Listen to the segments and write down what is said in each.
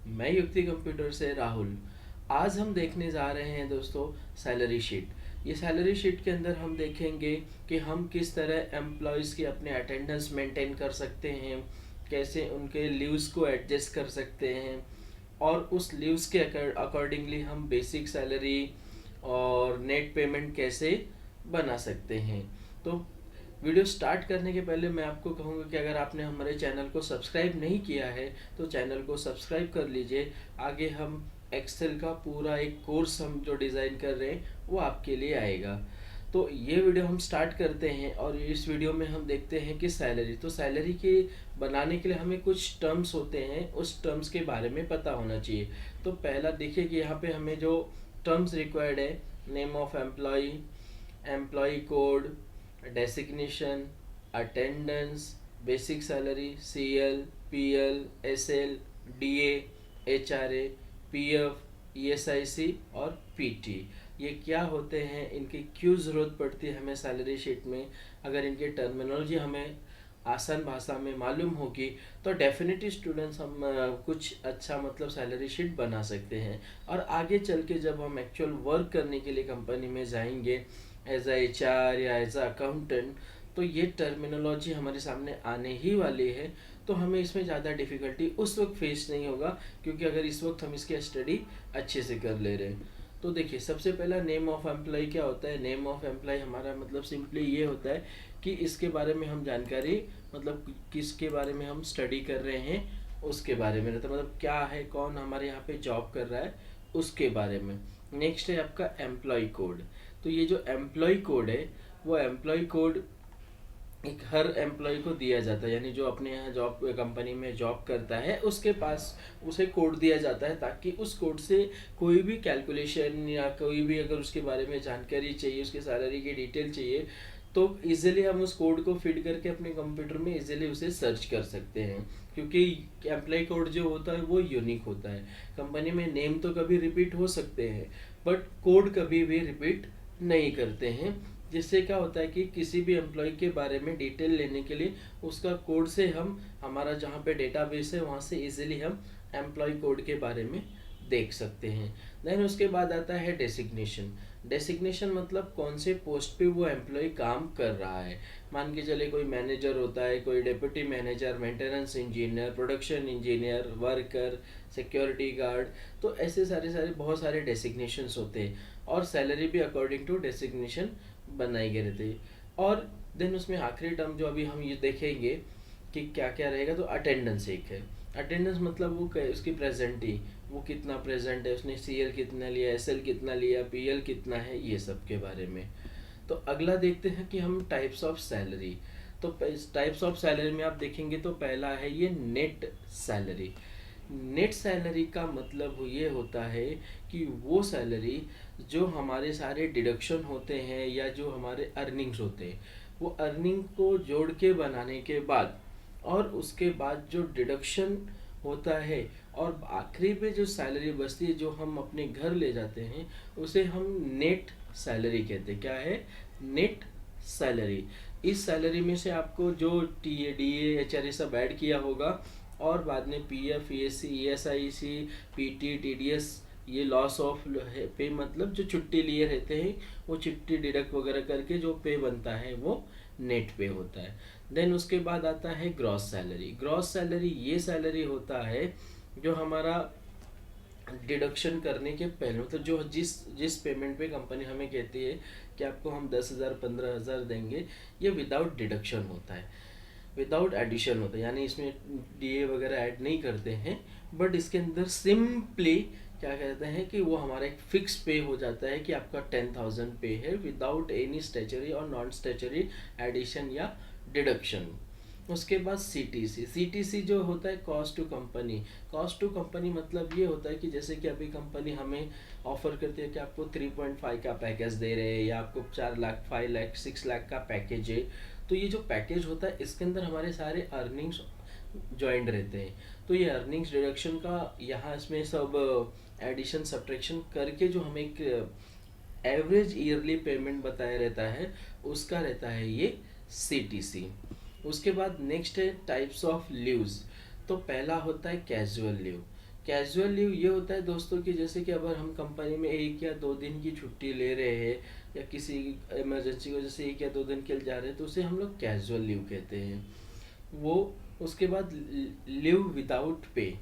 मैं युक्ति कंप्यूटर से राहुल। आज हम देखने जा रहे हैं दोस्तों सैलरी शीट। ये सैलरी शीट के अंदर हम देखेंगे कि हम किस तरह एम्प्लॉयज़ की अपने अटेंडेंस मेंटेन कर सकते हैं, कैसे उनके लीव्स को एडजस्ट कर सकते हैं और उस लीव्स के अकॉर्डिंगली हम बेसिक सैलरी और नेट पेमेंट कैसे बना सकते हैं। तो वीडियो स्टार्ट करने के पहले मैं आपको कहूँगा कि अगर आपने हमारे चैनल को सब्सक्राइब नहीं किया है तो चैनल को सब्सक्राइब कर लीजिए। आगे हम एक्सेल का पूरा एक कोर्स हम जो डिज़ाइन कर रहे हैं वो आपके लिए आएगा। तो ये वीडियो हम स्टार्ट करते हैं और इस वीडियो में हम देखते हैं कि सैलरी के बनाने के लिए हमें कुछ टर्म्स होते हैं, उस टर्म्स के बारे में पता होना चाहिए। तो पहला देखिए कि यहाँ पे हमें जो टर्म्स रिक्वायर्ड है, name of employee, employee code, designation, attendance, basic salary, CL, PL, SL, DA, HRA, PF, ESIC और पीटी। ये क्या होते हैं, इनकी क्यों ज़रूरत पड़ती है हमें सैलरी शीट में। अगर इनकी टर्मिनोलॉजी हमें आसान भाषा में मालूम होगी तो डेफिनेटली स्टूडेंट्स हम कुछ अच्छा मतलब सैलरी शीट बना सकते हैं। और आगे चल के जब हम एक्चुअल वर्क करने के लिए कंपनी में जाएंगे एज अ एचआर या एज अ अकाउंटेंट, तो ये टर्मिनोलॉजी हमारे सामने आने ही वाली है। तो हमें इसमें ज़्यादा डिफ़िकल्टी उस वक्त फेस नहीं होगा, क्योंकि अगर इस वक्त हम इसकी स्टडी अच्छे से कर ले रहे हैं। तो देखिए, सबसे पहला नेम ऑफ एम्प्लॉय क्या होता है। नेम ऑफ एम्प्लॉय हमारा मतलब सिंपली ये होता है कि इसके बारे में हम जानकारी मतलब किसके बारे में हम स्टडी कर रहे हैं उसके बारे में रहता है, मतलब क्या है, कौन हमारे यहाँ पे जॉब कर रहा है उसके बारे में। नेक्स्ट है आपका एम्प्लॉय कोड। तो ये जो एम्प्लॉय कोड है वो एम्प्लॉय कोड एक हर एम्प्लॉय को दिया जाता है, यानी जो अपने यहाँ जॉब कंपनी में जॉब करता है उसके पास उसे कोड दिया जाता है, ताकि उस कोड से कोई भी कैलकुलेशन या कोई भी अगर उसके बारे में जानकारी चाहिए, उसके सैलरी की डिटेल चाहिए, तो इजीली हम उस कोड को फीड करके अपने कंप्यूटर में इजीली उसे सर्च कर सकते हैं। क्योंकि एम्प्लॉय कोड जो होता है वो यूनिक होता है। कंपनी में नेम तो कभी रिपीट हो सकते हैं बट कोड कभी भी रिपीट नहीं करते हैं, जिससे क्या होता है कि किसी भी एम्प्लॉय के बारे में डिटेल लेने के लिए उसका कोड से हम हमारा जहाँ पे डेटाबेस है वहाँ से इजीली हम एम्प्लॉय कोड के बारे में देख सकते हैं। देन उसके बाद आता है डेसिग्नेशन। डेसिग्नेशन मतलब कौन से पोस्ट पे वो एम्प्लॉय काम कर रहा है। मान के चले कोई मैनेजर होता है, कोई deputy manager, maintenance engineer, production engineer, worker, security guard. तो ऐसे सारे सारे बहुत सारे डेसिग्नेशंस होते हैं और सैलरी भी अकॉर्डिंग टू डेसिग्नेशन बनाई गई रहती है। और देन उसमें आखिरी टर्म जो अभी हम ये देखेंगे कि क्या क्या रहेगा, तो अटेंडेंस एक है। अटेंडेंस मतलब वो उसकी प्रेजेंटी, वो कितना प्रेजेंट है, उसने सीएल कितना लिया, एसएल कितना लिया, पीएल कितना है, ये सब के बारे में। तो अगला देखते हैं कि हम टाइप्स ऑफ सैलरी। तो टाइप्स ऑफ सैलरी में आप देखेंगे तो पहला है ये नेट सैलरी। नेट सैलरी का मतलब ये होता है कि वो सैलरी जो हमारे सारे डिडक्शन होते हैं या जो हमारे अर्निंग्स होते हैं, वो अर्निंग को जोड़ के बनाने के बाद और उसके बाद जो डिडक्शन होता है और आखिरी में जो सैलरी बचती है जो हम अपने घर ले जाते हैं, उसे हम नेट सैलरी कहते हैं। क्या है? Net salary. इस सैलरी में से आपको जो T A D H R सब ऐड किया होगा और बाद में P F, E S C, E S I C, P T, T D S, ये लॉस ऑफ पे मतलब जो छुट्टी लिए रहते हैं वो छुट्टी डिडक्ट वगैरह करके जो पे बनता है वो नेट पे होता है। देन उसके बाद आता है ग्रॉस सैलरी। ग्रॉस सैलरी ये सैलरी होता है जो हमारा डिडक्शन करने के पहले मतलब जो जिस जिस पेमेंट पे कंपनी हमें कहती है कि आपको हम 10,000 15,000 देंगे, ये विदाउट डिडक्शन होता है, विदाउट एडिशन होता है, यानी इसमें डीए वगैरह ऐड नहीं करते हैं। बट इसके अंदर सिंपली क्या कहते हैं कि वो हमारा एक फिक्स पे हो जाता है कि आपका 10,000 पे है विदाउट एनी स्टेचरी और नॉन स्टेचरी एडिशन या डिडक्शन। उसके बाद सीटीसी। सीटीसी जो होता है cost to company. Cost to company मतलब ये होता है कि जैसे कि अभी कंपनी हमें ऑफर करती है कि आपको 3.5 का पैकेज दे रहे हैं या आपको 4 लाख, 5 लाख, 6 लाख का पैकेज है। तो ये जो पैकेज होता है इसके अंदर हमारे सारे अर्निंग्स ज्वाइंट रहते हैं। तो ये अर्निंग्स डिडक्शन का यहाँ इसमें सब एडिशन सब्ट्रैक्शन करके जो हमें एक एवरेज ईयरली पेमेंट बताया रहता है उसका रहता है ये सीटीसी। उसके बाद नेक्स्ट है टाइप्स ऑफ लीव्स। तो पहला होता है कैजुअल लीव। कैजुअल लीव ये होता है दोस्तों कि जैसे कि अगर हम कंपनी में 1 या 2 दिन की छुट्टी ले रहे हैं या किसी इमरजेंसी की वजह से 1 या 2 दिन के लिए जा रहे हैं, तो उसे हम लोग कैजुअल लीव कहते हैं। वो उसके बाद लीव विदाउट पे,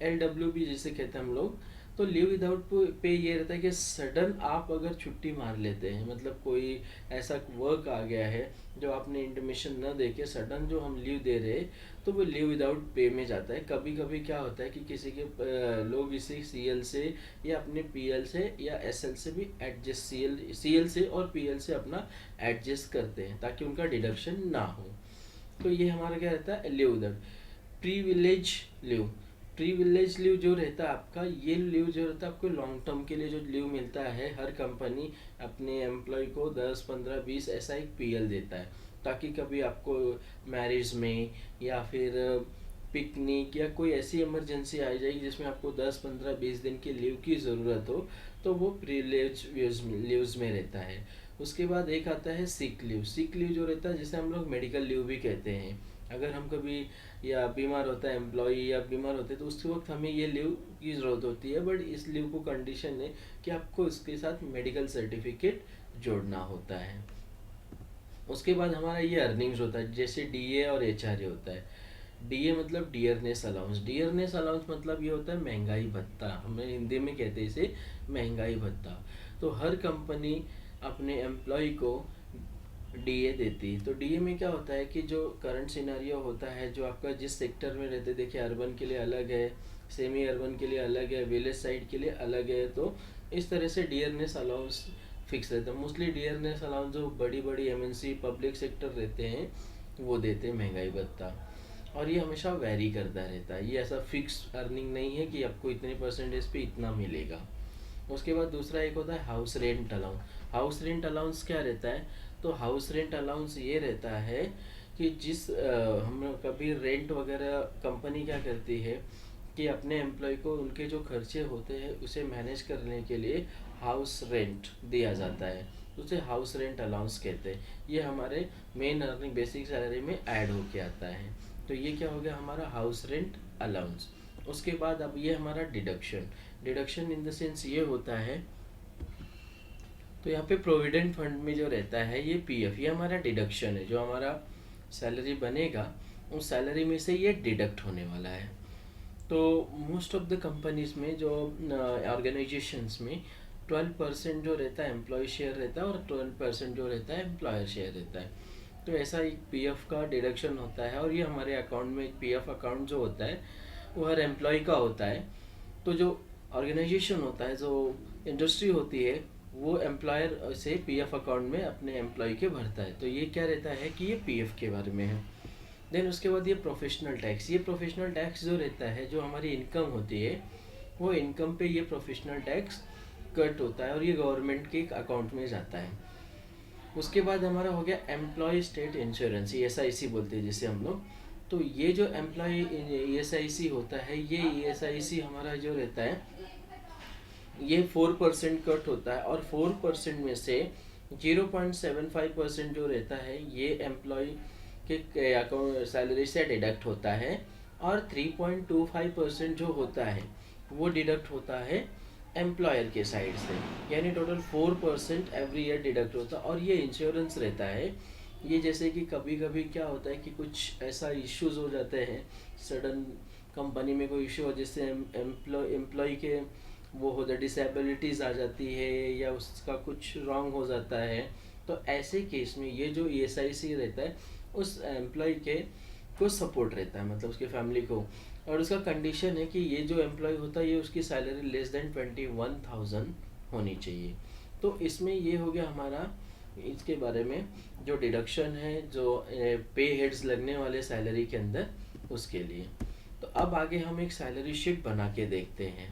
LWP जिसे कहते हैं हम लोग। तो लीव विदाउट पे ये रहता है कि सडन आप अगर छुट्टी मार लेते हैं, मतलब कोई ऐसा वर्क आ गया है जो आपने इंटीमेशन न दे के सडन जो हम लीव दे रहे हैं, तो वो लीव विदाउट पे में जाता है। कभी कभी क्या होता है कि किसी के लोग इसे CL से या अपने PL से या SL से भी एडजस्ट, CL से और PL से अपना एडजस्ट करते हैं ताकि उनका डिडक्शन ना हो। तो ये हमारा क्या रहता है, leave without. Privilege leave, privilege leave जो रहता है आपका, ये लीव जो रहता है आपको लॉन्ग टर्म के लिए जो लीव मिलता है, हर कंपनी अपने एम्प्लॉय को 10, 15, 20 ऐसा एक PL देता है, ताकि कभी आपको मैरिज में या फिर पिकनिक या कोई ऐसी इमरजेंसी आ जाएगी जिसमें आपको 10, 15, 20 दिन की लीव की ज़रूरत हो, तो वो प्रिविलेज लीव्स में रहता है। उसके बाद एक आता है सिक लीव। सिक लीव जो रहता है जिसे हम लोग मेडिकल लीव भी कहते हैं। अगर हम कभी या बीमार होता है एम्प्लॉय या बीमार होते हैं, तो उस वक्त हमें ये लीव की ज़रूरत होती है, बट इस लीव को कंडीशन है कि आपको इसके साथ मेडिकल सर्टिफिकेट जोड़ना होता है। उसके बाद हमारा ये अर्निंग्स होता है, जैसे DA और HRA होता है। DA मतलब डियरनेस अलाउंस। डियरनेस अलाउंस मतलब ये होता है महंगाई भत्ता, हमें हिंदी में कहते हैं इसे महंगाई भत्ता। तो हर कंपनी अपने एम्प्लॉय को DA देती है। तो DA में क्या होता है कि जो करंट सिनेरियो होता है, जो आपका जिस सेक्टर में रहते, देखिए अर्बन के लिए अलग है, सेमी अर्बन के लिए अलग है, विलेज साइड के लिए अलग है। तो इस तरह से डियरनेस अलाउंस फिक्स रहता है। मोस्टली डियरनेस अलाउंस जो बड़ी बड़ी MNC पब्लिक सेक्टर रहते हैं वो देते हैं महंगाई भत्ता, और ये हमेशा वैरी करता रहता है। ये ऐसा फिक्स अर्निंग नहीं है कि आपको इतने परसेंटेज पे इतना मिलेगा। उसके बाद दूसरा एक होता है house rent allowance. House rent allowance क्या रहता है, तो हाउस रेंट अलाउंस ये रहता है कि जिस हम कभी रेंट वगैरह कंपनी क्या करती है कि अपने एम्प्लॉय को उनके जो खर्चे होते हैं उसे मैनेज करने के लिए हाउस रेंट दिया जाता है, उसे हाउस रेंट अलाउंस कहते हैं। ये हमारे मेन अर्निंग बेसिक सैलरी में ऐड होके आता है। तो ये क्या हो गया हमारा हाउस रेंट अलाउंस। उसके बाद अब ये हमारा deduction. Deduction in the sense ये होता है, तो यहाँ पे प्रोविडेंट फंड में जो रहता है ये PF, ये हमारा डिडक्शन है। जो हमारा सैलरी बनेगा उस सैलरी में से ये डिडक्ट होने वाला है। तो मोस्ट ऑफ द कंपनीज में जो ऑर्गेनाइजेशंस में 12% जो रहता है एम्प्लॉय शेयर रहता है और 12% जो रहता है एम्प्लॉयर शेयर रहता है। तो ऐसा एक PF का डिडक्शन होता है, और ये हमारे अकाउंट में एक PF अकाउंट जो होता है वो हर एम्प्लॉय का होता है। तो जो ऑर्गेनाइजेशन होता है, जो इंडस्ट्री होती है, वो एम्प्लॉयर से PF अकाउंट में अपने एम्प्लॉय के भरता है। तो ये क्या रहता है कि ये PF के बारे में है। देन उसके बाद ये प्रोफेशनल टैक्स। ये प्रोफेशनल टैक्स जो रहता है, जो हमारी इनकम होती है, वो इनकम पे ये प्रोफेशनल टैक्स कट होता है और ये गवर्नमेंट के अकाउंट में जाता है। उसके बाद हमारा हो गया एम्प्लॉय स्टेट इंश्योरेंस, ESIC बोलते हैं जिसे हम लोग। तो ये जो एम्प्लॉय ESIC होता है, ये ESIC हमारा जो रहता है ये 4% कट होता है, और 4% में से 0.75% जो रहता है ये एम्प्लॉय के अकाउंट सैलरी से डिडक्ट होता है, और 3.25% जो होता है वो डिडक्ट होता है एम्प्लॉयर के साइड से। यानी टोटल 4% एवरी ईयर डिडक्ट होता है। और ये इंश्योरेंस रहता है, ये जैसे कि कभी कभी क्या होता है कि कुछ ऐसा इश्यूज हो जाते हैं, सडन कंपनी में कोई इशू हो जिससे एम्प्लॉय के वो हो जाए, डिसेबिलिटीज़ आ जाती है या उसका कुछ रॉन्ग हो जाता है, तो ऐसे केस में ये जो ESIC रहता है उस एम्प्लॉय के को सपोर्ट रहता है, मतलब उसके फैमिली को। और उसका कंडीशन है कि ये जो एम्प्लॉय होता है ये उसकी सैलरी लेस देन 21,000 होनी चाहिए। तो इसमें ये हो गया हमारा इसके बारे में जो डिडक्शन है, जो पे हेड्स लगने वाले सैलरी के अंदर उसके लिए। तो अब आगे हम एक सैलरी शीट बना के देखते हैं।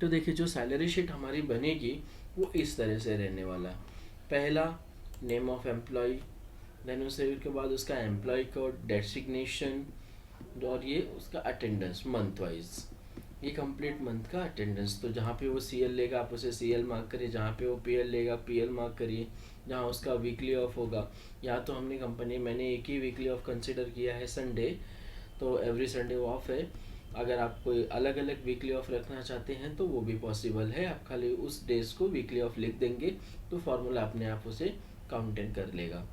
तो देखिए जो सैलरी शीट हमारी बनेगी वो इस तरह से रहने वाला। पहला नेम ऑफ एम्प्लॉय, देन उसके बाद उसका एम्प्लॉय कोड, डेसिग्नेशन, और ये उसका अटेंडेंस मंथ वाइज, ये कंप्लीट मंथ का अटेंडेंस। तो जहाँ पे वो CL लेगा आप उसे CL मार्क करिए, जहाँ पे वो PL लेगा PL मार्क करिए, जहाँ उसका वीकली ऑफ होगा, या तो हमने मैंने एक ही वीकली ऑफ कंसिडर किया है संडे, तो एवरी संडे वो ऑफ है। अगर आप कोई अलग अलग वीकली ऑफ रखना चाहते हैं तो वो भी पॉसिबल है, आप खाली उस डेज को वीकली ऑफ लिख देंगे तो फार्मूला अपने आप उसे काउंटेन कर लेगा।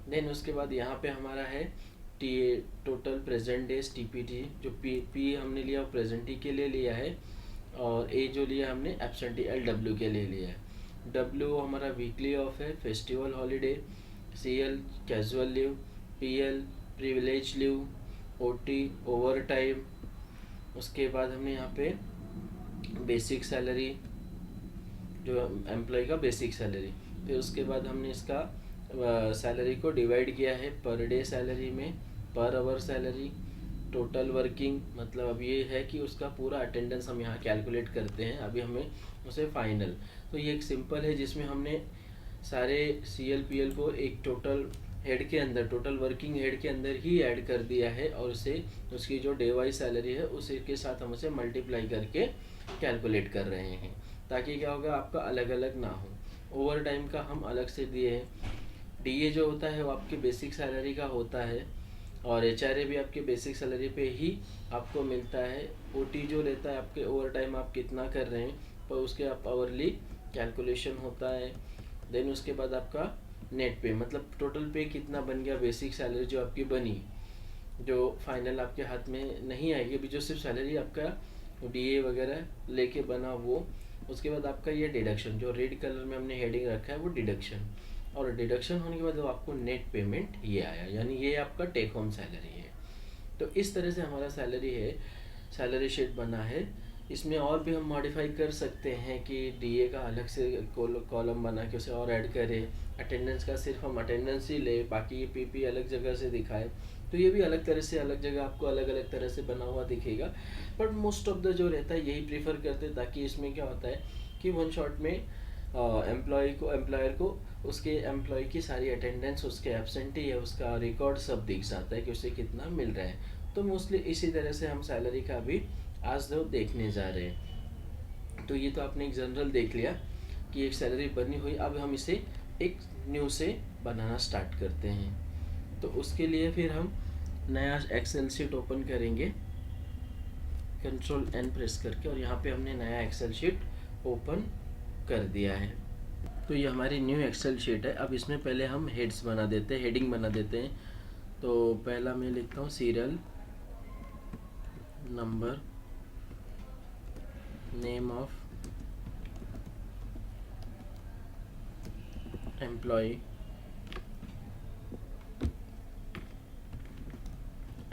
देन उसके बाद यहाँ पे हमारा है T total present days TPT, जो पी हमने लिया वो प्रेजेंटी के लिए लिया है, और ए जो लिया हमने एब्सेंटी LW के लिए लिया है। डब्ल्यू हमारा वीकली ऑफ है, festival holiday, CL casual leave, PL privilege leave, OT over time. उसके बाद हमने यहाँ पे बेसिक सैलरी, जो एम्प्लॉय का बेसिक सैलरी, फिर उसके बाद हमने इसका सैलरी को डिवाइड किया है पर डे सैलरी में, पर आवर सैलरी, टोटल वर्किंग, मतलब अब ये है कि उसका पूरा अटेंडेंस हम यहाँ कैलकुलेट करते हैं, अभी हमें उसे फाइनल। तो ये एक सिंपल है जिसमें हमने सारे CL PL को एक टोटल हेड के अंदर, टोटल वर्किंग हेड के अंदर ही ऐड कर दिया है, और उसे उसकी जो डे वाइज सैलरी है उसी के साथ हम उसे मल्टीप्लाई करके कैलकुलेट कर रहे हैं, ताकि क्या होगा आपका अलग अलग ना हो। ओवर टाइम का हम अलग से दिए हैं। DA जो होता है वो आपके बेसिक सैलरी का होता है, और HRA भी आपके बेसिक सैलरी पे ही आपको मिलता है। OT जो रहता है आपके ओवर टाइम आप कितना कर रहे हैं पर उसके आप आवरली कैलकुलेशन होता है। देन उसके बाद आपका नेट पे, मतलब टोटल पे कितना बन गया, बेसिक सैलरी जो आपकी बनी, जो फाइनल आपके हाथ में नहीं आएगी अभी, जो सिर्फ सैलरी आपका DA वगैरह लेके बना वो। उसके बाद आपका ये डिडक्शन, जो रेड कलर में हमने हेडिंग रखा है वो डिडक्शन, और डिडक्शन होने के बाद वो आपको नेट पेमेंट ये आया, यानी ये आपका टेक होम सैलरी है। तो इस तरह से हमारा सैलरी है, सैलरी शीट बना है। इसमें और भी हम मॉडिफाई कर सकते हैं कि DA का अलग से कॉलम बना के उसे और ऐड करें, अटेंडेंस का सिर्फ हम अटेंडेंस ही ले, बाकी ये PP अलग जगह से दिखाए, तो ये भी अलग तरह से अलग जगह आपको अलग अलग तरह से बना हुआ दिखेगा। बट मोस्ट ऑफ द जो रहता है यही प्रीफर करते हैं, ताकि इसमें क्या होता है कि वन शॉट में एम्प्लॉयर को उसके एम्प्लॉय की सारी अटेंडेंस, उसके एब्सेंटी है, उसका रिकॉर्ड सब दिख जाता है कि उसे कितना मिल रहा है। तो मोस्टली इसी तरह से हम सैलरी का भी आज तो देखने जा रहे हैं। तो ये तो आपने एक जनरल देख लिया कि एक सैलरी बनी हुई, अब हम इसे एक न्यू से बनाना स्टार्ट करते हैं। तो उसके लिए फिर हम नया एक्सेल शीट ओपन करेंगे, Ctrl N प्रेस करके, और यहाँ पे हमने नया एक्सेल शीट ओपन कर दिया है। तो ये हमारी न्यू एक्सेल शीट है। अब इसमें पहले हम हेड्स बना देते हैं, हेडिंग बना देते हैं। तो पहला मैं लिखता हूँ serial number, name of employee,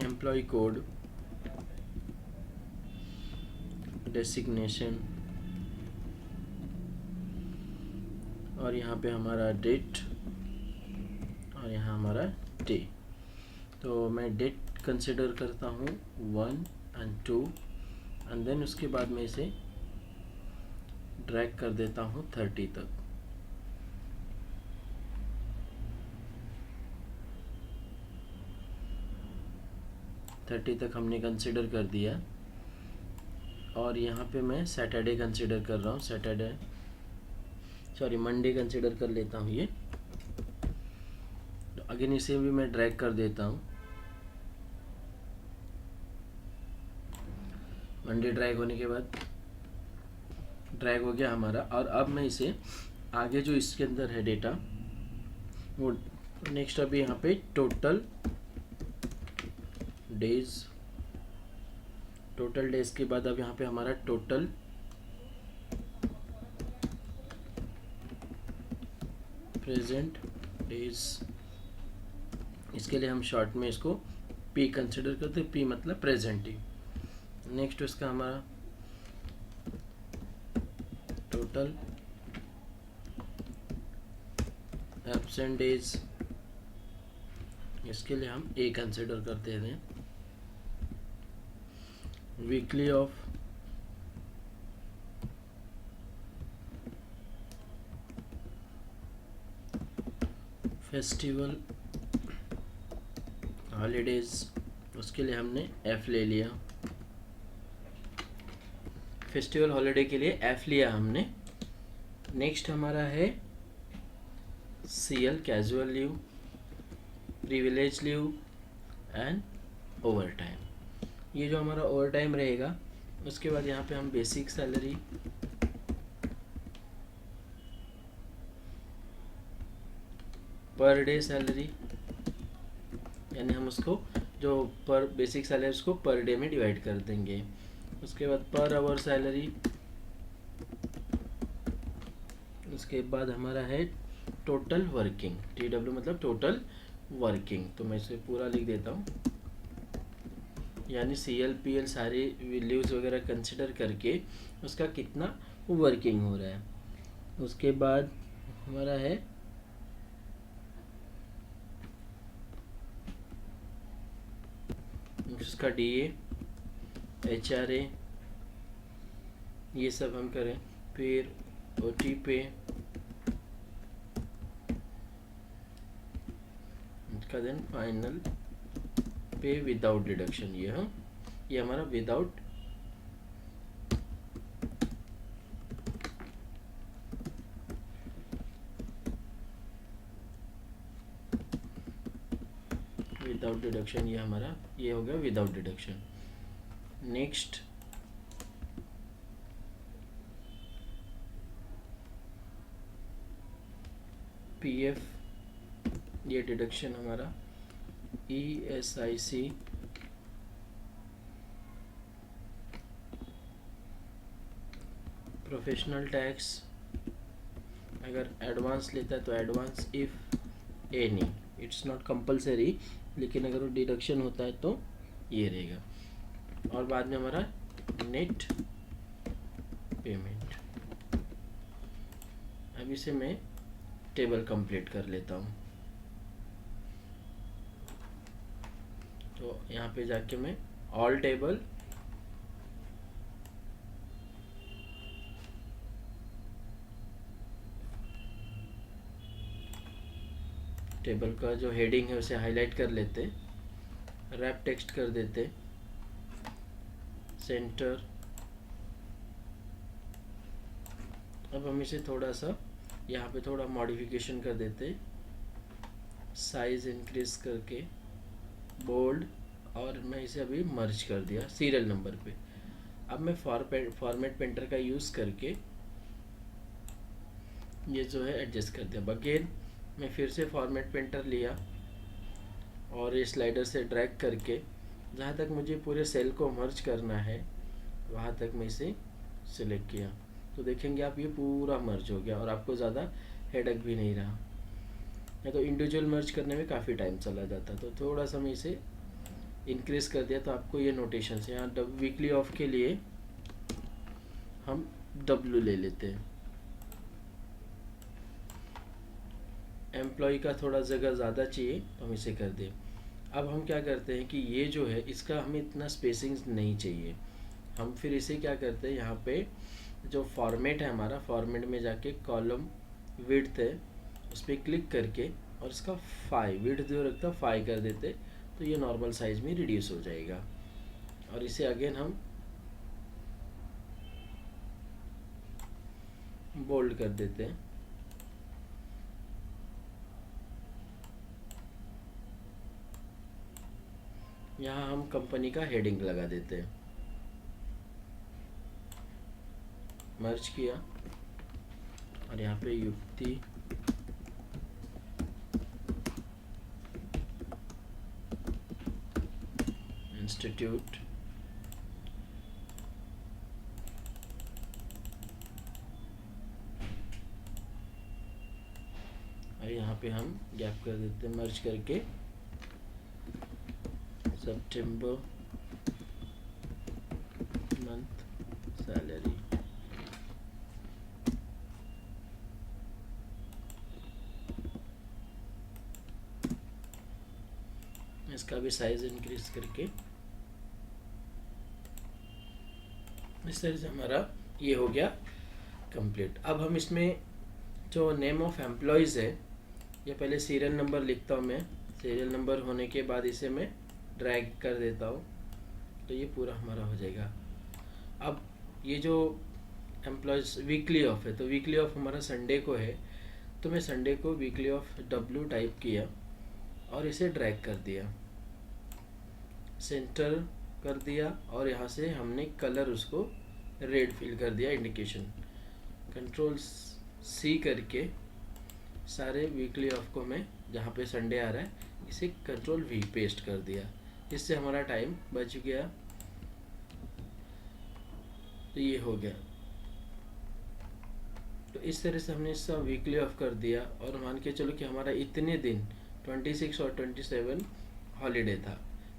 employee code, designation, और यहाँ पे हमारा डेट, और यहाँ हमारा डे। तो मैं डेट कंसिडर करता हूँ 1 और 2, एंड देन उसके बाद मैं इसे ड्रैग कर देता हूँ 30 तक। तक हमने कंसिडर कर दिया, और यहाँ पे मैं सैटरडे कंसिडर कर रहा हूँ, मंडे कंसिडर कर लेता हूँ ये। तो अगेन इसे भी मैं ड्रैग कर देता हूँ। मंडे ड्रैग होने के बाद ड्रैग हो गया हमारा, और अब मैं इसे आगे जो इसके अंदर है डेटा वो नेक्स्ट, अभी यहाँ पे टोटल डेज के बाद अब यहाँ पे हमारा टोटल प्रेजेंट डेज, इसके लिए हम शॉर्ट में इसको P कंसिडर करते हैं, P मतलब प्रेजेंट ही। नेक्स्ट उसका हमारा टोटल एब्सेंट डेज, इसके लिए हम A कंसिडर करते हैं। वीकली ऑफ फेस्टिवल हॉलीडेज, उसके लिए हमने F ले लिया। फेस्टिवल हॉलीडे के लिए F लिया हमने। नेक्स्ट हमारा है CL casual leave, privilege leave and over time. ये जो हमारा ओवर टाइम रहेगा, उसके बाद यहाँ पे हम basic salary, per day salary, यानी हम उसको जो पर बेसिक सैलरी उसको पर डे में डिवाइड कर देंगे। उसके बाद पर आवर सैलरी, उसके बाद हमारा है टोटल वर्किंग, TW मतलब टोटल वर्किंग। तो मैं इसे पूरा लिख देता हूँ, यानी CL PL सारी लीव्स वगैरह कंसिडर करके उसका कितना वर्किंग हो रहा है। उसके बाद हमारा है उसका DA, HRA, ये सब हम करें। फिर OT पे, उसका देन फाइनल पे विदाउट डिडक्शन, ये हमारा विदाउट डिडक्शन, ये हमारा ये हो गया विदाउट डिडक्शन। नेक्स्ट PF, ये डिडक्शन हमारा ESIC, प्रोफेशनल टैक्स, अगर एडवांस लेता है तो advance if any, it's not compulsory, लेकिन अगर वो डिडक्शन होता है तो ये रहेगा। और बाद में हमारा नेट पेमेंट। अब इसे मैं टेबल कंप्लीट कर लेता हूँ। तो यहाँ पे जाके मैं ऑल टेबल, टेबल का जो हेडिंग है उसे हाईलाइट कर लेते, रैप टेक्स्ट कर देते, सेंटर। अब हम इसे थोड़ा सा यहाँ पे थोड़ा मॉडिफिकेशन कर देते, साइज इंक्रीज करके, बोल्ड, और मैं इसे अभी मर्ज कर दिया सीरियल नंबर पे। अब मैं फॉर्मेट पेंटर का यूज़ करके ये जो है एडजस्ट कर दिया। अगेन मैं फिर से फॉर्मेट पेंटर लिया और ये स्लाइडर से ड्रैग करके जहाँ तक मुझे पूरे सेल को मर्ज करना है वहाँ तक मैं इसे सिलेक्ट किया। तो देखेंगे आप ये पूरा मर्ज हो गया और आपको ज़्यादा हेडेक भी नहीं रहा। या तो इंडिविजुअल मर्ज करने में काफ़ी टाइम चला जाता, तो थोड़ा सा मैं इसे इंक्रीज कर दिया। तो आपको ये नोटेशन से यहाँ वीकली ऑफ के लिए हम W ले लेते हैं। एम्प्लॉय का थोड़ा जगह ज़्यादा चाहिए तो हम इसे कर दें। अब हम क्या करते हैं कि ये जो है इसका हमें इतना स्पेसिंग नहीं चाहिए। हम फिर इसे क्या करते हैं, यहाँ पे जो फॉर्मेट है हमारा, फॉर्मेट में जाके कॉलम विड्थ है उस पर क्लिक करके और इसका 5 विड्थ जो रखता है 5 कर देते, तो ये नॉर्मल साइज में रिड्यूस हो जाएगा। और इसे अगेन हम बोल्ड कर देते हैं। यहाँ हम कंपनी का हेडिंग लगा देते हैं, मर्ज किया और यहाँ पे युक्ति इंस्टीट्यूट, और यहाँ पे हम गैप कर देते हैं मर्ज करके सितंबर मंथ सैलरी। इसका भी साइज इंक्रीज करके इस तरह से हमारा ये हो गया कंप्लीट। अब हम इसमें जो नेम ऑफ एम्प्लॉयज़ है, ये पहले सीरियल नंबर लिखता हूँ मैं। सीरियल नंबर होने के बाद इसे मैं ड्रैग कर देता हूँ, तो ये पूरा हमारा हो जाएगा। अब ये जो एम्प्लॉयज़ वीकली ऑफ है, तो वीकली ऑफ हमारा संडे को है, तो मैं संडे को वीकली ऑफ W टाइप किया और इसे ड्रैग कर दिया। सेंटर कर दिया और यहाँ से हमने कलर उसको रेड फिल कर दिया इंडिकेशन। कंट्रोल सी करके सारे वीकली ऑफ को मैं जहाँ पे संडे आ रहा है इसे कंट्रोल वी पेस्ट कर दिया। इससे हमारा टाइम बच गया। तो ये हो गया। तो इस तरह से हमने इसका वीकली ऑफ कर दिया और मान के चलो कि हमारा इतने दिन 26 और 27 हॉलीडे था,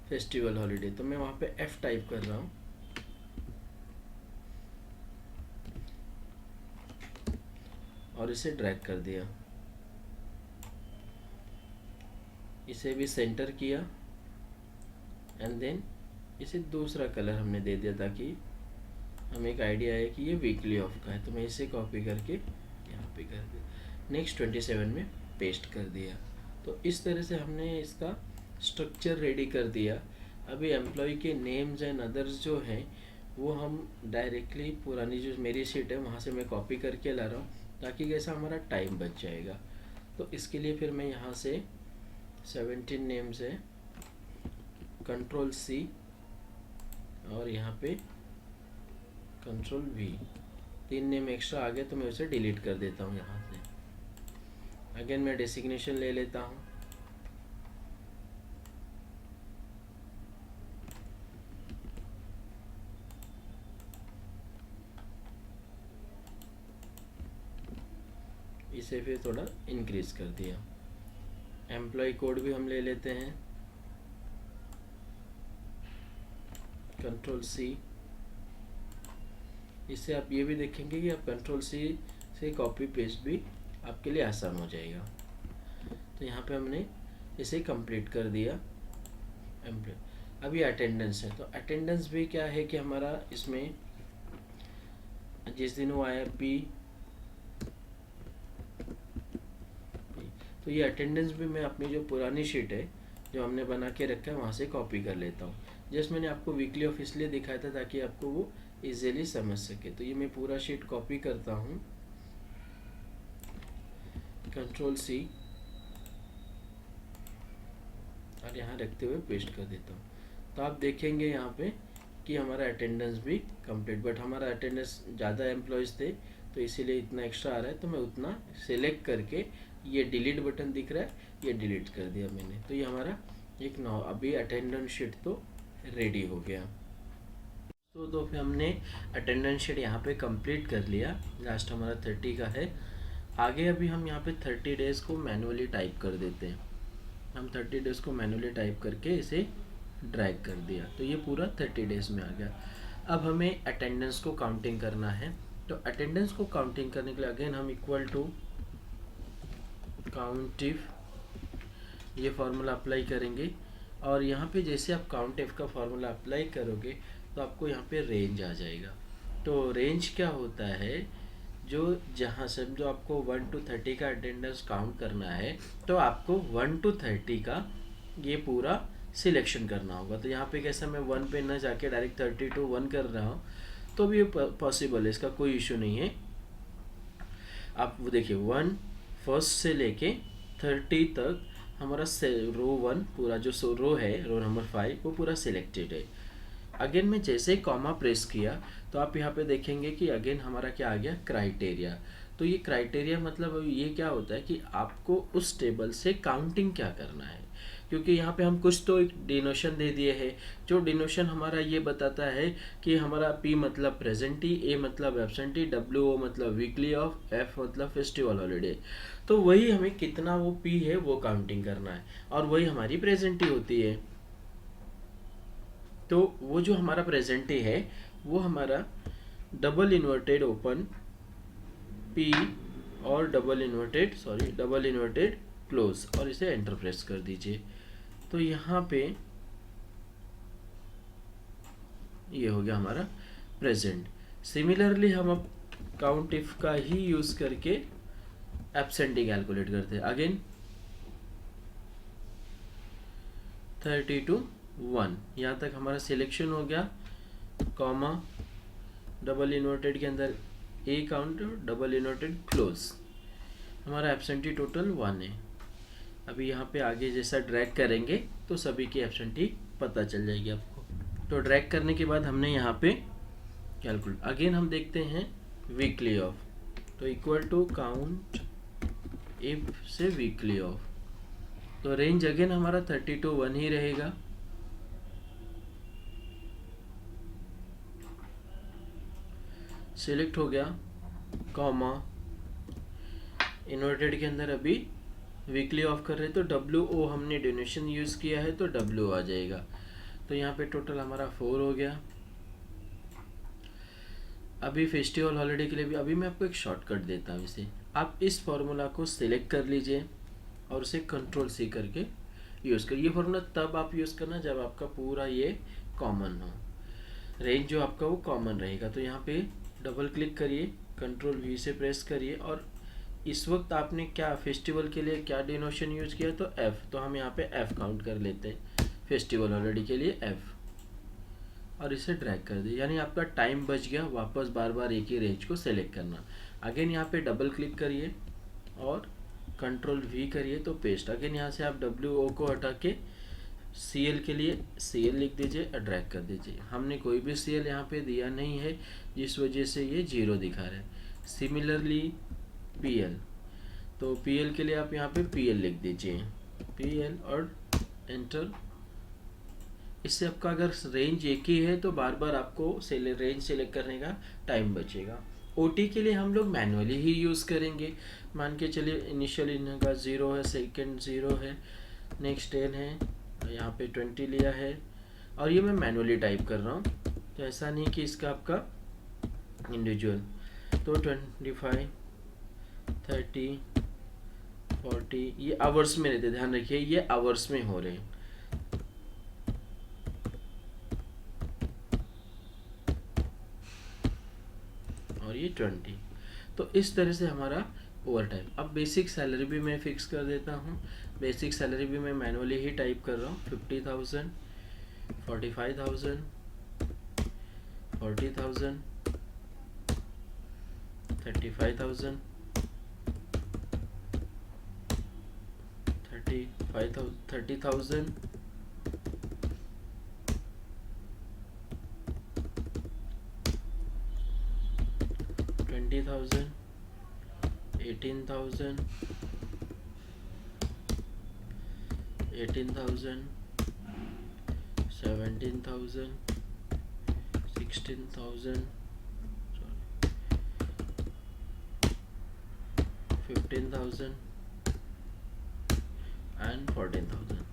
फेस्टिवल हॉलीडे। तो मैं वहाँ पे F टाइप कर रहा हूँ और इसे ड्रैग कर दिया, इसे भी सेंटर किया एंड देन इसे दूसरा कलर हमने दे दिया ताकि हमें एक आइडिया है कि ये वीकली ऑफ का है। तो मैं इसे कॉपी करके यहाँ पे कर दिया, नेक्स्ट 27 में पेस्ट कर दिया। तो इस तरह से हमने इसका स्ट्रक्चर रेडी कर दिया। अभी एम्प्लॉय के नेम्स एंड अदर्स जो हैं वो हम डायरेक्टली पुरानी जो मेरी शीट है वहाँ से मैं कॉपी करके ला रहा हूँ ताकि कैसा हमारा टाइम बच जाएगा। तो इसके लिए फिर मैं यहाँ से 17 नेम्स है, कंट्रोल सी और यहाँ पे कंट्रोल वी, 3 नेम एक्स्ट्रा आ गए तो मैं उसे डिलीट कर देता हूँ यहाँ से। अगेन मैं डेसिग्नेशन ले लेता हूँ, इसे फिर थोड़ा इंक्रीज कर दिया। एम्प्लॉय कोड भी हम ले लेते हैं, कंट्रोल सी। इससे आप ये भी देखेंगे कि आप कंट्रोल सी से कॉपी पेस्ट भी आपके लिए आसान हो जाएगा। तो यहाँ पे हमने इसे कंप्लीट कर दिया। अभी अटेंडेंस है, तो अटेंडेंस भी क्या है कि हमारा इसमें जिस दिन वो आया पी, तो ये अटेंडेंस भी मैं अपनी जो पुरानी शीट है जो हमने बना के रखा है वहाँ से कॉपी कर लेता हूँ। जस्ट मैंने आपको वीकली ऑफ इसलिए दिखाया था ताकि आपको वो इजीली समझ सके। तो ये मैं पूरा शीट कॉपी करता हूँ, कंट्रोल सी और यहाँ रखते हुए पेस्ट कर देता हूँ। तो आप देखेंगे यहाँ पे कि हमारा अटेंडेंस भी कंप्लीट, बट हमारा अटेंडेंस ज़्यादा एम्प्लॉयज़ थे तो इसीलिए इतना एक्स्ट्रा आ रहा है। तो मैं उतना सेलेक्ट करके ये डिलीट बटन दिख रहा है, ये डिलीट कर दिया मैंने। तो ये हमारा एक अभी अटेंडेंस शीट तो रेडी हो गया। तो फिर हमने अटेंडेंस शीट यहाँ पे कंप्लीट कर लिया। लास्ट हमारा 30 का है। आगे अभी हम यहाँ पे 30 डेज़ को मैनुअली टाइप कर देते हैं। हम 30 डेज़ को मैनुअली टाइप करके इसे ड्रैग कर दिया, तो ये पूरा 30 डेज़ में आ गया। अब हमें अटेंडेंस को काउंटिंग करना है। तो अटेंडेंस को काउंटिंग करने के लिए अगेन हम इक्वल टू काउंटिफ ये फार्मूला अप्लाई करेंगे और यहाँ पे जैसे आप काउंटिफ का फार्मूला अप्लाई करोगे तो आपको यहाँ पे रेंज आ जाएगा। तो रेंज क्या होता है, जो जहाँ से जो आपको 1 to 30 का अटेंडेंस काउंट करना है तो आपको 1 to 30 का ये पूरा सिलेक्शन करना होगा। तो यहाँ पे कैसा मैं 1 पे न जाके डायरेक्ट 30 to 1 कर रहा हूँ तो भी ये पॉसिबल है, इसका कोई इशू नहीं है। आप वो देखिए 1 फर्स्ट से लेके 30 तक हमारा रो 1 पूरा जो रो है, रो नंबर 5 वो पूरा सिलेक्टेड है। अगेन मैं जैसे ही कॉमा प्रेस किया तो आप यहाँ पे देखेंगे कि अगेन हमारा क्या आ गया, क्राइटेरिया। तो ये क्राइटेरिया मतलब ये क्या होता है कि आपको उस टेबल से काउंटिंग क्या करना है, क्योंकि यहाँ पे हम कुछ तो एक डिनोशन दे दिए है। जो डिनोशन हमारा ये बताता है कि हमारा P मतलब प्रेजेंटी, A मतलब एब्सेंटी, WO मतलब वीकली ऑफ, F मतलब फेस्टिवल हॉलीडे। तो वही हमें कितना वो P है वो काउंटिंग करना है और वही हमारी प्रेजेंटी होती है। तो वो जो हमारा प्रेजेंटी है वो हमारा डबल इन्वर्टेड ओपन P और डबल इन्वर्टेड क्लोज और इसे एंटर प्रेस कर दीजिए। तो यहाँ पे ये हो गया हमारा प्रेजेंट। सिमिलरली हम अब काउंट इफ का ही यूज करके एब्सेंटी कैलकुलेट करते हैं। अगेन 30 to 1 यहाँ तक हमारा सिलेक्शन हो गया, कॉमा डबल इन्वर्टेड के अंदर A count, double inverted close. हमारा एब्सेंटी टोटल 1 है। अभी यहाँ पे आगे जैसा ड्रैग करेंगे तो सभी की एब्सेंटी पता चल जाएगी आपको। तो ड्रैग करने के बाद हमने यहाँ पे कैलकुलेट, अगेन हम देखते हैं वीकली ऑफ, तो इक्वल टू काउंट इफ से वीकली ऑफ, तो रेंज अगेन हमारा 30 to 1 ही रहेगा। सिलेक्ट हो गया, कॉमा, इन्वर्टेड के अंदर अभी वीकली ऑफ कर रहे तो WO हमने डोनेशन यूज़ किया है तो W आ जाएगा। तो यहाँ पे टोटल हमारा 4 हो गया। अभी फेस्टिवल हॉलीडे के लिए भी अभी मैं आपको एक शॉर्टकट देता हूँ। इसे आप इस फॉर्मूला को सिलेक्ट कर लीजिए और उसे Ctrl+C करके यूज़ करिए। ये फॉर्मूला तब आप यूज़ करना जब आपका पूरा ये कॉमन हो, रेंज जो आपका वो कॉमन रहेगा। तो यहाँ पे डबल क्लिक करिए, Ctrl+V से प्रेस करिए, और इस वक्त आपने क्या फेस्टिवल के लिए क्या डिनोशन यूज किया, तो F, तो हम यहाँ पे F काउंट कर लेते हैं फेस्टिवल हॉलीडे के लिए F, और इसे ड्रैग कर दिए, यानी आपका टाइम बच गया वापस बार बार एक ही रेंज को सेलेक्ट करना। अगेन यहाँ पे डबल क्लिक करिए और Ctrl+V करिए तो पेस्ट। अगेन यहाँ से आप WO को हटा के CL के लिए CL लिख दीजिए और ड्रैग कर दीजिए। हमने कोई भी CL यहाँ पे दिया नहीं है, जिस वजह से ये 0 दिखा रहा है। सिमिलरली PL, तो PL के लिए आप यहाँ पे PL लिख दीजिए, PL और एंटर। इससे आपका अगर रेंज एक ही है तो बार बार आपको रेंज सेलेक्ट करने का टाइम बचेगा। OT के लिए हम लोग मैनुअली ही यूज़ करेंगे। मान के चलिए इनिशियल इनका 0 है, सेकंड 0 है, नेक्स्ट 10 है, यहाँ पे 20 लिया है, और ये मैं मैनुअली टाइप कर रहा हूँ, तो ऐसा नहीं कि इसका आपका इंडिविजुअल। तो 25, 30, 40 ये आवर्स में रहते, ध्यान रखिए ये आवर्स में हो रहे हैं। और ये 20, तो इस तरह से हमारा ओवर टाइम। अब बेसिक सैलरी भी मैं फिक्स कर देता हूँ। बेसिक सैलरी भी मैं मैनुअली ही टाइप कर रहा हूँ, 50,000, 45,000, 40,000, 35,000, 30,000, 20,000, 18,000, 18,000, 17,000, 16,000, 15,000 एंड 14,000।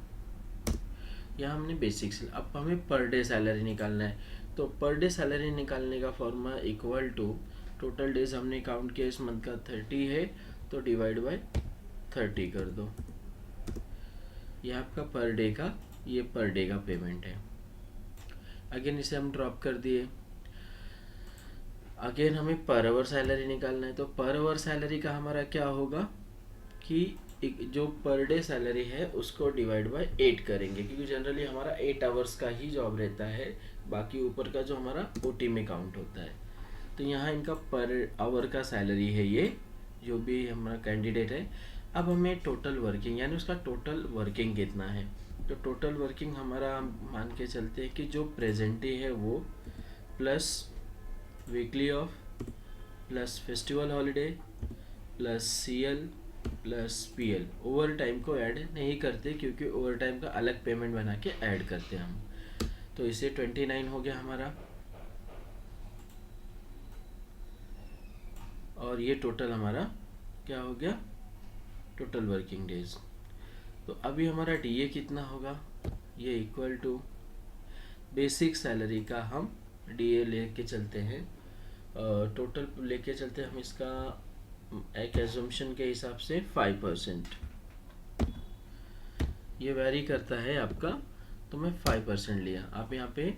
यहाँ हमने बेसिक से, अब हमें पर डे सैलरी निकालना है। तो पर डे सैलरी निकालने का formula equal to total days हमने काउंट किया इस मंथ का 30 है, तो डिवाइड बाय 30 कर दो। ये आपका पर डे का, ये पर डे का पेमेंट है। अगेन इसे हम ड्रॉप कर दिए। अगेन हमें पर आवर सैलरी निकालना है। तो पर आवर सैलरी का हमारा क्या होगा कि जो पर डे सैलरी है उसको डिवाइड बाय 8 करेंगे, क्योंकि जनरली हमारा 8 आवर्स का ही जॉब रहता है, बाकी ऊपर का जो हमारा OT में काउंट होता है। तो यहाँ इनका पर आवर का सैलरी है ये, जो भी हमारा कैंडिडेट है। अब हमें टोटल वर्किंग, यानी उसका टोटल वर्किंग कितना है। तो टोटल वर्किंग हमारा मान के चलते हैं कि जो प्रेजेंट डे है वो plus weekly off plus festival holiday plus CL plus PL। Over time को ऐड नहीं करते, क्योंकि ओवर टाइम का अलग पेमेंट बना के ऐड करते हैं हम। तो इसे 29 हो गया हमारा, और ये टोटल हमारा क्या हो गया, टोटल वर्किंग डेज। तो अभी हमारा DA कितना होगा, ये इक्वल टू बेसिक सैलरी का हम DA लेके चलते हैं, टोटल लेके चलते हैं हम इसका एक एजम्पशन के हिसाब से 5%। ये वेरी करता है आपका, तो मैं 5% लिया। आप यहाँ पे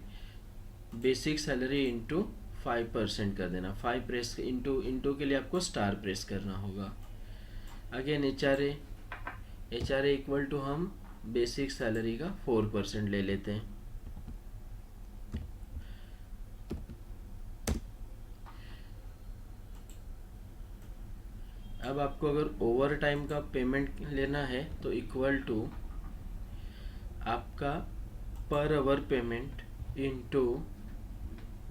बेसिक सैलरी इंटू 5% कर देना। 5 प्रेस इंटू के लिए आपको स्टार प्रेस करना होगा। अगेन HRA इक्वल टू हम बेसिक सैलरी का 4% ले लेते हैं। अब आपको अगर ओवर टाइम का पेमेंट लेना है तो इक्वल टू आपका per hour payment into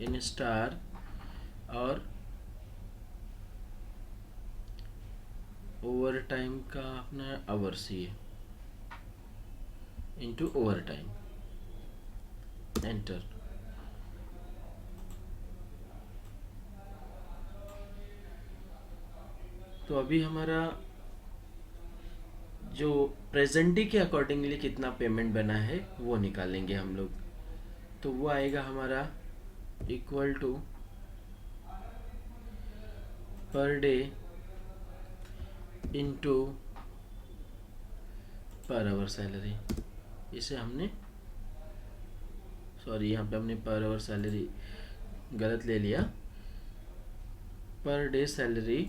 in star और ओवर टाइम का अपना आवर्स ही है इंटू ओवर टाइम, एंटर। तो अभी हमारा जो प्रेजेंटी के अकॉर्डिंगली कितना पेमेंट बना है वो निकालेंगे हम लोग। तो वो आएगा हमारा equal to per day into per hour salary. इसे हमने यहाँ पे हमने पर आवर सैलरी गलत ले लिया। पर डे सैलरी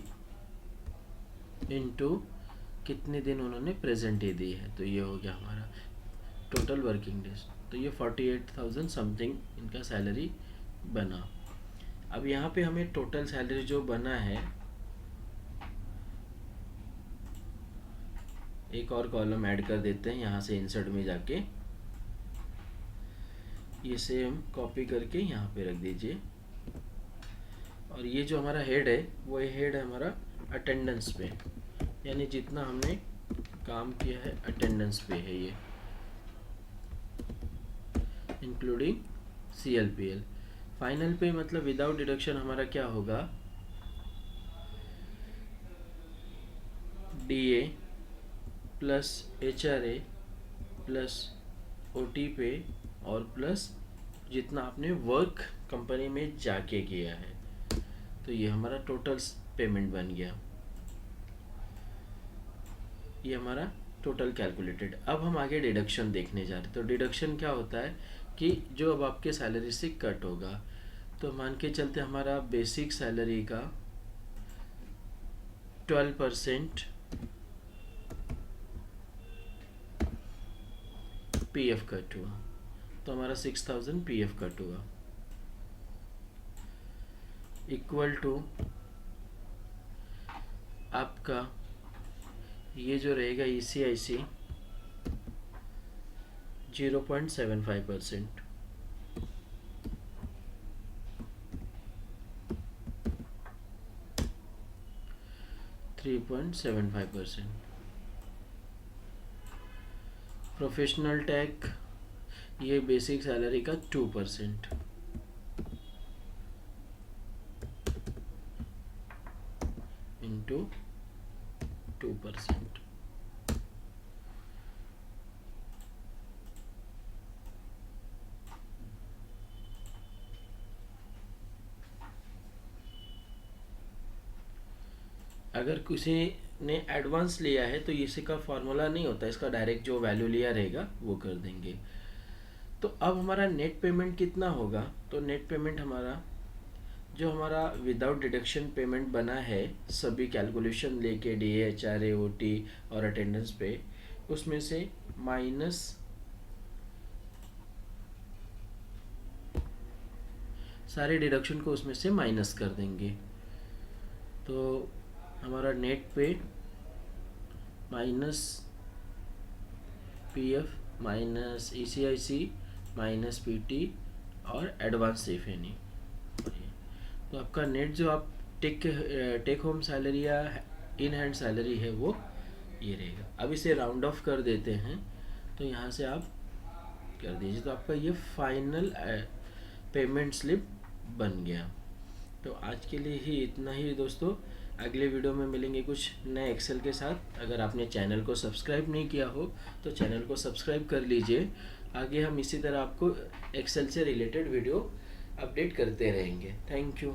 इनटू कितने दिन उन्होंने प्रेजेंटी दी है, तो ये हो गया हमारा टोटल वर्किंग डेज। तो ये 48,000 समथिंग इनका सैलरी बना। अब यहाँ पे हमें टोटल सैलरी जो बना है, एक और कॉलम ऐड कर देते हैं यहाँ से इंसर्ट में जाके, ये सेम कॉपी करके यहाँ पे रख दीजिए। और ये जो हमारा हेड है वो ये हेड है हमारा अटेंडेंस पे, यानी जितना हमने काम किया है अटेंडेंस पे है ये, इंक्लूडिंग CLPL। फाइनल पे मतलब विदाउट डिडक्शन हमारा क्या होगा, DA plus HRA plus OT पे और प्लस जितना आपने वर्क कंपनी में जाके किया है। तो ये हमारा टोटल पेमेंट बन गया, ये हमारा टोटल कैलकुलेटेड। अब हम आगे डिडक्शन देखने जा रहे हैं। तो डिडक्शन क्या होता है कि जो अब आपके सैलरी से कट होगा, तो मान के चलते हमारा बेसिक सैलरी का 12% PF कट हुआ, तो हमारा 6,000 PF कट हुआ, इक्वल टू आपका ये जो रहेगा ECIC 0.75%, 3.75%। प्रोफेशनल टैग ये बेसिक सैलरी का 2% इंटू 2%। अगर किसी ने एडवांस लिया है तो इसका फॉर्मूला नहीं होता, इसका डायरेक्ट जो वैल्यू लिया रहेगा वो कर देंगे। तो अब हमारा नेट पेमेंट कितना होगा, तो नेट पेमेंट हमारा जो हमारा विदाउट डिडक्शन पेमेंट बना है सभी कैलकुलेशन लेके DA HRA OT और अटेंडेंस पे, उसमें से माइनस सारे डिडक्शन को उसमें से माइनस कर देंगे। तो हमारा नेट पे minus PF minus ECIC minus PT और एडवांस सेफ एनी। तो आपका नेट जो आप टेक होम सैलरी या इन हैंड सैलरी है वो ये रहेगा। अब इसे राउंड ऑफ कर देते हैं, तो यहाँ से आप कर दीजिए, तो आपका ये फाइनल पेमेंट स्लिप बन गया। तो आज के लिए ही इतना ही दोस्तों, अगले वीडियो में मिलेंगे कुछ नए एक्सेल के साथ। अगर आपने चैनल को सब्सक्राइब नहीं किया हो तो चैनल को सब्सक्राइब कर लीजिए। आगे हम इसी तरह आपको एक्सेल से रिलेटेड वीडियो अपडेट करते रहेंगे। Thank you.